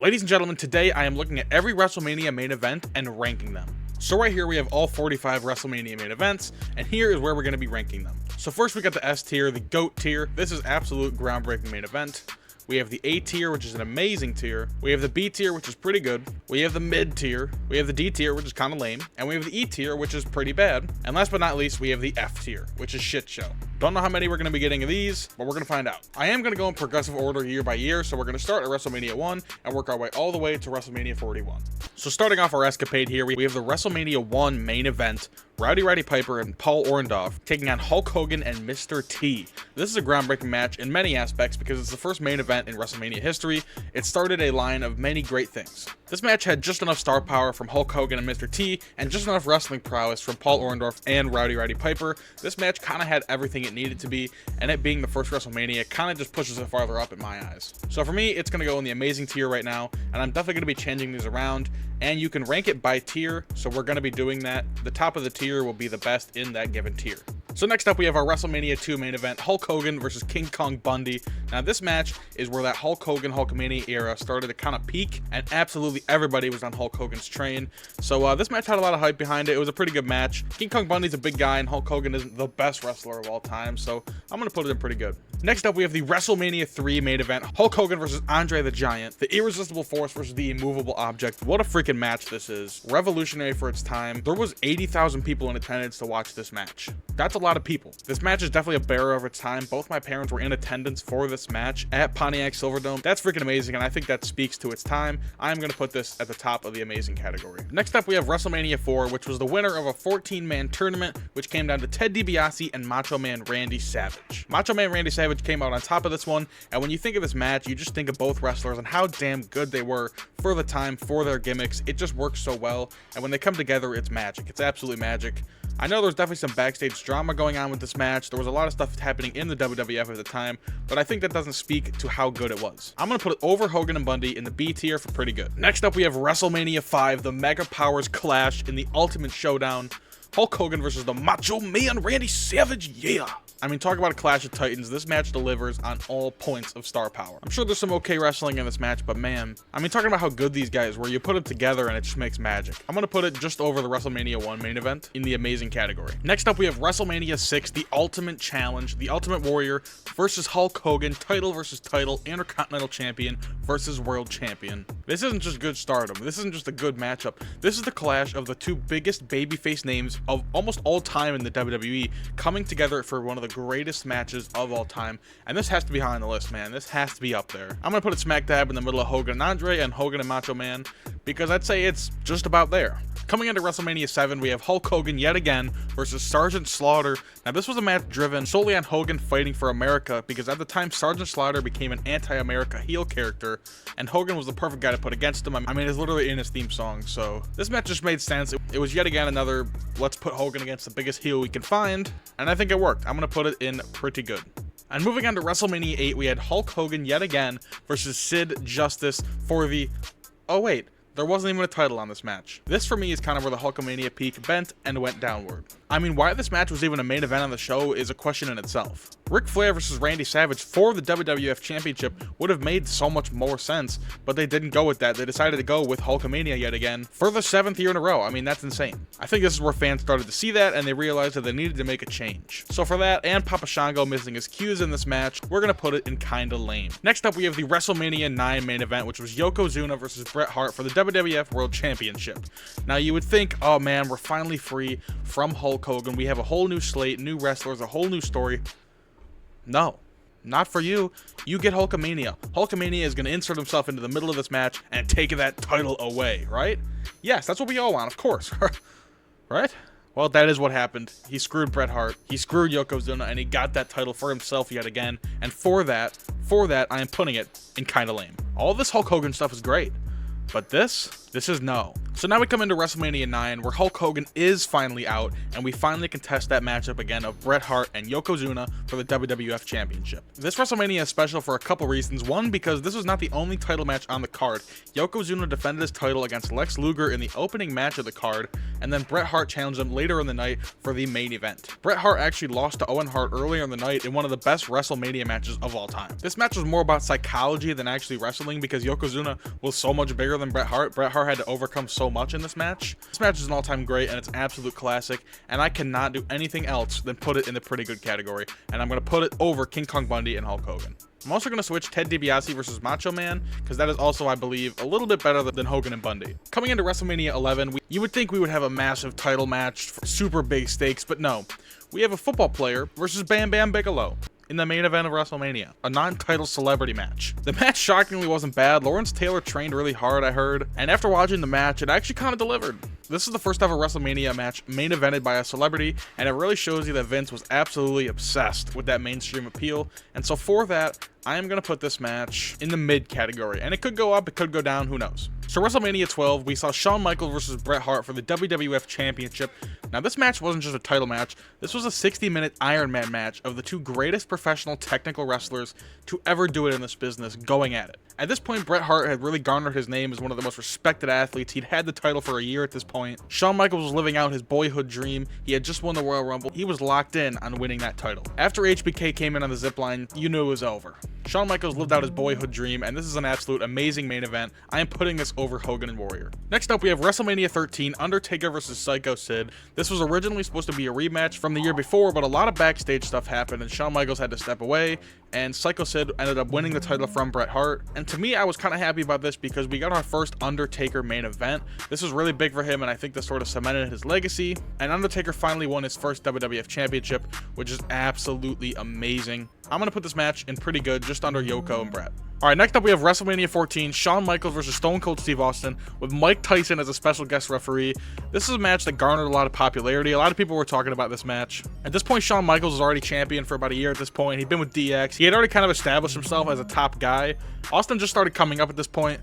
Ladies and gentlemen, today I am looking at every WrestleMania main event and ranking them. So right here we have all 45 WrestleMania main events, and here is where we're going to be ranking them. So first we got the S tier, the GOAT tier. This is absolute groundbreaking main event. We have the A tier, which is an amazing tier. We have the B tier, which is pretty good. We have the mid tier. We have the D tier, which is kind of lame. And we have the E tier, which is pretty bad. And last but not least, we have the F tier, which is shit show. Don't know how many we're going to be getting of these, but we're going to find out. I am going to go in progressive order year by year, so we're going to start at WrestleMania 1 and work our way all the way to WrestleMania 41. So starting off our escapade here, we have the WrestleMania 1 main event, Roddy Piper and Paul Orndorff taking on Hulk Hogan and Mr. T. This is a groundbreaking match in many aspects because it's the first main event in WrestleMania history. It started a line of many great things. This match had just enough star power from Hulk Hogan and Mr. T, and just enough wrestling prowess from Paul Orndorff and Roddy Piper. This match kind of had everything it needed to be, and it being the first WrestleMania kind of just pushes it farther up in my eyes. So for me, it's going to go in the amazing tier right now, and I'm definitely going to be changing these around, and you can rank it by tier, so we're going to be doing that. The top of the tier will be the best in that given tier. So next up we have our WrestleMania 2 main event, Hulk Hogan versus King Kong Bundy. Now this match is where that Hulk Hogan Hulkamania era started to kind of peak, and absolutely everybody was on Hulk Hogan's train. So this match had a lot of hype behind it. It was a pretty good match. King Kong Bundy's a big guy, and Hulk Hogan isn't the best wrestler of all time, so I'm going to put it in pretty good. Next up we have the WrestleMania 3 main event, Hulk Hogan versus André the Giant, the irresistible force versus the immovable object. What a freaking match this is. Revolutionary for its time. There was 80,000 people in attendance to watch this match. That's a lot of people. This match is definitely a bearer of its time. Both my parents were in attendance for this match at Pontiac Silverdome. That's freaking amazing, and I think that speaks to its time. I'm going to put this at the top of the amazing category. Next up we have WrestleMania 4, which was the winner of a 14-man tournament, which came down to Ted DiBiase and Macho Man Randy Savage. Macho Man Randy Savage came out on top of this one, and when you think of this match, you just think of both wrestlers and how damn good they were for the time, for their gimmicks. It just works so well, and when they come together, it's magic. It's absolutely magic. I know there's definitely some backstage drama going on with this match. There was a lot of stuff happening in the WWF at the time, but I think that doesn't speak to how good it was. I'm going to put it over Hogan and Bundy in the B tier for pretty good. Next up, we have WrestleMania 5, the Mega Powers clash in the Ultimate Showdown. Hulk Hogan versus the Macho Man Randy Savage, yeah! I mean, talk about a clash of titans. This match delivers on all points of star power. I'm sure there's some okay wrestling in this match, but man, I mean, talking about how good these guys were, you put them together and it just makes magic. I'm going to put it just over the WrestleMania 1 main event in the amazing category. Next up, we have WrestleMania 6, the Ultimate Challenge, the Ultimate Warrior versus Hulk Hogan, title versus title, Intercontinental Champion versus World Champion. This isn't just good stardom. This isn't just a good matchup. This is the clash of the two biggest babyface names of almost all time in the WWE coming together for one of the greatest matches of all time, and this has to be high on the list, man. This has to be up there. I'm gonna put it smack dab in the middle of Hogan and Andre and Hogan and Macho Man, because I'd say it's just about there. Coming into WrestleMania 7, we have Hulk Hogan yet again versus Sergeant Slaughter. Now this was a match driven solely on Hogan fighting for America, because at the time Sergeant Slaughter became an anti-America heel character, and Hogan was the perfect guy to put against him. I mean, it's literally in his theme song, so this match just made sense. It was yet again another let's put Hogan against the biggest heel we can find, and I think it worked. I'm gonna put it in pretty good. And moving on to WrestleMania 8, we had Hulk Hogan yet again versus Sid Justice for the... oh wait, there wasn't even a title on this match. This for me is kind of where the Hulkamania peak bent and went downward. I mean, why this match was even a main event on the show is a question in itself. Ric Flair versus Randy Savage for the WWF Championship would have made so much more sense, but they didn't go with that. They decided to go with Hulkamania yet again for the 7th year in a row. I mean, that's insane. I think this is where fans started to see that, and they realized that they needed to make a change. So for that, and Papa Shango missing his cues in this match, we're going to put it in kinda lame. Next up, we have the WrestleMania 9 main event, which was Yokozuna versus Bret Hart for the WWF World Championship. Now, you would think, oh man, we're finally free from Hulk Hogan. We have a whole new slate, new wrestlers, a whole new story. No, not for you. You get Hulkamania. Hulkamania is going to insert himself into the middle of this match and take that title away, right? Yes, that's what we all want, of course. Right? Well, that is what happened. He screwed Bret Hart, he screwed Yokozuna, and he got that title for himself yet again. And for that, I am putting it in kinda lame. All this Hulk Hogan stuff is great, but this is no. So now we come into WrestleMania 9, where Hulk Hogan is finally out, and we finally contest that matchup again of Bret Hart and Yokozuna for the WWF Championship. This WrestleMania is special for a couple reasons. One, because this was not the only title match on the card. Yokozuna defended his title against Lex Luger in the opening match of the card, and then Bret Hart challenged him later in the night for the main event. Bret Hart actually lost to Owen Hart earlier in the night in one of the best WrestleMania matches of all time. This match was more about psychology than actually wrestling, because Yokozuna was so much bigger than Bret Hart. Bret Hart had to overcome so much in this match. This match is an all-time great, and it's an absolute classic, and I cannot do anything else than put it in the pretty good category, and I'm going to put it over King Kong Bundy and Hulk Hogan. I'm also going to switch Ted DiBiase versus Macho Man, because that is also, I believe, a little bit better than Hogan and Bundy. Coming into WrestleMania 11, you would think we would have a massive title match for super big stakes, but no. We have a football player versus Bam Bam Bigelow in the main event of WrestleMania, a non-title celebrity match. The match shockingly wasn't bad. Lawrence Taylor trained really hard, I heard, and after watching the match, it actually kind of delivered. This is the first ever WrestleMania match main evented by a celebrity, and it really shows you that Vince was absolutely obsessed with that mainstream appeal, and so for that, I am going to put this match in the mid category, and it could go up, it could go down, who knows. So WrestleMania 12, we saw Shawn Michaels versus Bret Hart for the WWF Championship. Now this match wasn't just a title match, this was a 60-minute Iron Man match of the two greatest professional technical wrestlers to ever do it in this business going at it. At this point, Bret Hart had really garnered his name as one of the most respected athletes. He'd had the title for a year at this point. Shawn Michaels was living out his boyhood dream. He had just won the Royal Rumble. He was locked in on winning that title. After HBK came in on the zipline, you knew it was over. Shawn Michaels lived out his boyhood dream, and this is an absolute amazing main event. I am putting this over Hogan and Warrior. Next up, we have WrestleMania 13, Undertaker versus Psycho Sid. This was originally supposed to be a rematch from the year before, but a lot of backstage stuff happened, and Shawn Michaels had to step away, and Psycho Sid ended up winning the title from Bret Hart. And to me, I was kind of happy about this because we got our first Undertaker main event. This was really big for him, and I think this sort of cemented his legacy. And Undertaker finally won his first WWF Championship, which is absolutely amazing. I'm going to put this match in pretty good, just under Yoko and Bret. Alright, next up we have WrestleMania 14, Shawn Michaels versus Stone Cold Steve Austin, with Mike Tyson as a special guest referee. This is a match that garnered a lot of popularity. A lot of people were talking about this match. At this point, Shawn Michaels was already champion for about a year at this point. He'd been with DX. He had already kind of established himself as a top guy. Austin just started coming up at this point.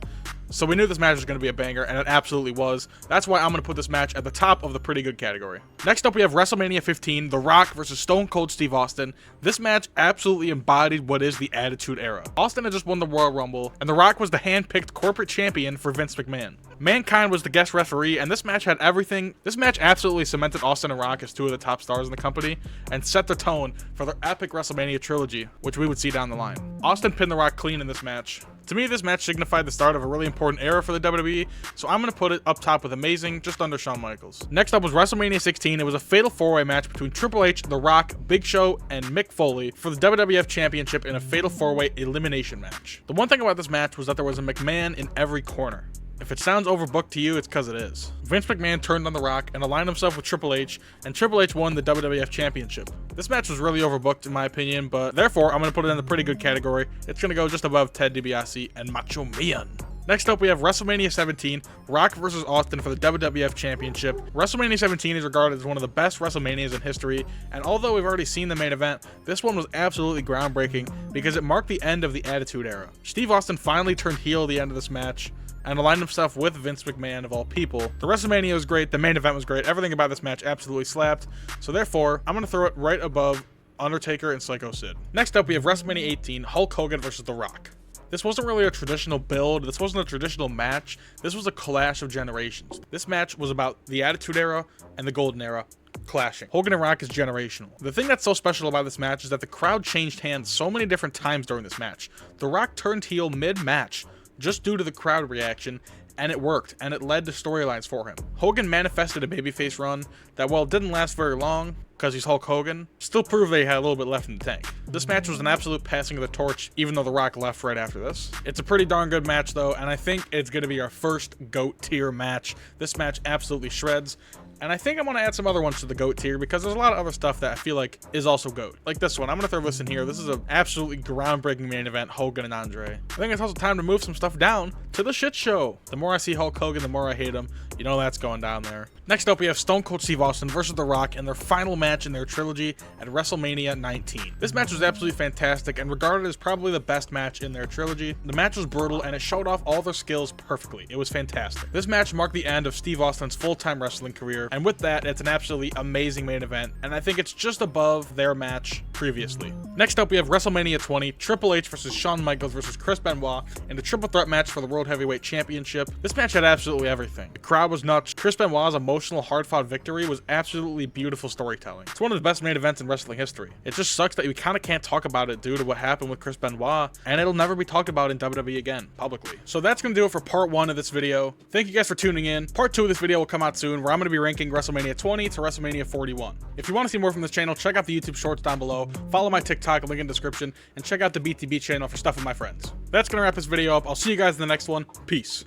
So we knew this match was going to be a banger, and it absolutely was. That's why I'm going to put this match at the top of the pretty good category. Next up, we have WrestleMania 15, The Rock versus Stone Cold Steve Austin. This match absolutely embodied what is the Attitude Era. Austin had just won the Royal Rumble, and The Rock was the hand-picked corporate champion for Vince McMahon. Mankind was the guest referee, and this match had everything. This match absolutely cemented Austin and Rock as two of the top stars in the company, and set the tone for their epic WrestleMania trilogy, which we would see down the line. Austin pinned The Rock clean in this match. To me, this match signified the start of a really important era for the WWE, so I'm going to put it up top with amazing, just under Shawn Michaels. Next up was WrestleMania 16. It was a fatal four-way match between Triple H, The Rock, Big Show, and Mick Foley for the WWF Championship in a fatal four-way elimination match. The one thing about this match was that there was a McMahon in every corner. If it sounds overbooked to you, it's because it is. Vince McMahon turned on The Rock and aligned himself with Triple H, and Triple H won the WWF Championship. This match was really overbooked in my opinion, but therefore I'm going to put it in the pretty good category. It's going to go just above Ted DiBiase and Macho Man. Next up, we have WrestleMania 17, Rock versus Austin for the WWF Championship. WrestleMania 17 is regarded as one of the best WrestleManias in history, and although we've already seen the main event, this one was absolutely groundbreaking because it marked the end of the Attitude Era. Steve Austin finally turned heel at the end of this match and aligned himself with Vince McMahon of all people. The WrestleMania was great, the main event was great, everything about this match absolutely slapped, so therefore, I'm going to throw it right above Undertaker and Psycho Sid. Next up, we have WrestleMania 18, Hulk Hogan versus The Rock. This wasn't really a traditional build, this wasn't a traditional match, this was a clash of generations. This match was about the Attitude Era and the Golden Era clashing. Hogan and Rock is generational. The thing that's so special about this match is that the crowd changed hands so many different times during this match. The Rock turned heel mid-match just due to the crowd reaction, and it worked, and it led to storylines for him. Hogan manifested a babyface run that, while it didn't last very long, because he's Hulk Hogan, still proved they had a little bit left in the tank. This match was an absolute passing of the torch, even though The Rock left right after this. It's a pretty darn good match though, and I think it's going to be our first GOAT tier match. This match absolutely shreds. And I think I'm going to add some other ones to the GOAT tier because there's a lot of other stuff that I feel like is also GOAT. Like this one, I'm going to throw this in here. This is an absolutely groundbreaking main event, Hogan and André. I think it's also time to move some stuff down to the shit show. The more I see Hulk Hogan, the more I hate him. You know that's going down there. Next up, we have Stone Cold Steve Austin versus The Rock in their final match in their trilogy at WrestleMania 19. This match was absolutely fantastic and regarded as probably the best match in their trilogy. The match was brutal and it showed off all their skills perfectly. It was fantastic. This match marked the end of Steve Austin's full-time wrestling career, and with that, it's an absolutely amazing main event, and I think it's just above their match previously. Next up, we have WrestleMania 20, Triple H versus Shawn Michaels versus Chris Benoit in the triple threat match for the World Heavyweight Championship. This match had absolutely everything. The crowd was nuts. Chris Benoit's emotional, hard-fought victory was absolutely beautiful storytelling. It's one of the best main events in wrestling history. It just sucks that we kind of can't talk about it due to what happened with Chris Benoit, and it'll never be talked about in WWE again, publicly. So that's going to do it for part 1 of this video. Thank you guys for tuning in. Part 2 of this video will come out soon, where I'm going to be ranking WrestleMania 20 to WrestleMania 41. If you want to see more from this channel, check out the YouTube shorts down below, follow my TikTok, link in the description, and check out the BTB channel for stuff with my friends. That's going to wrap this video up. I'll see you guys in the next one. Peace.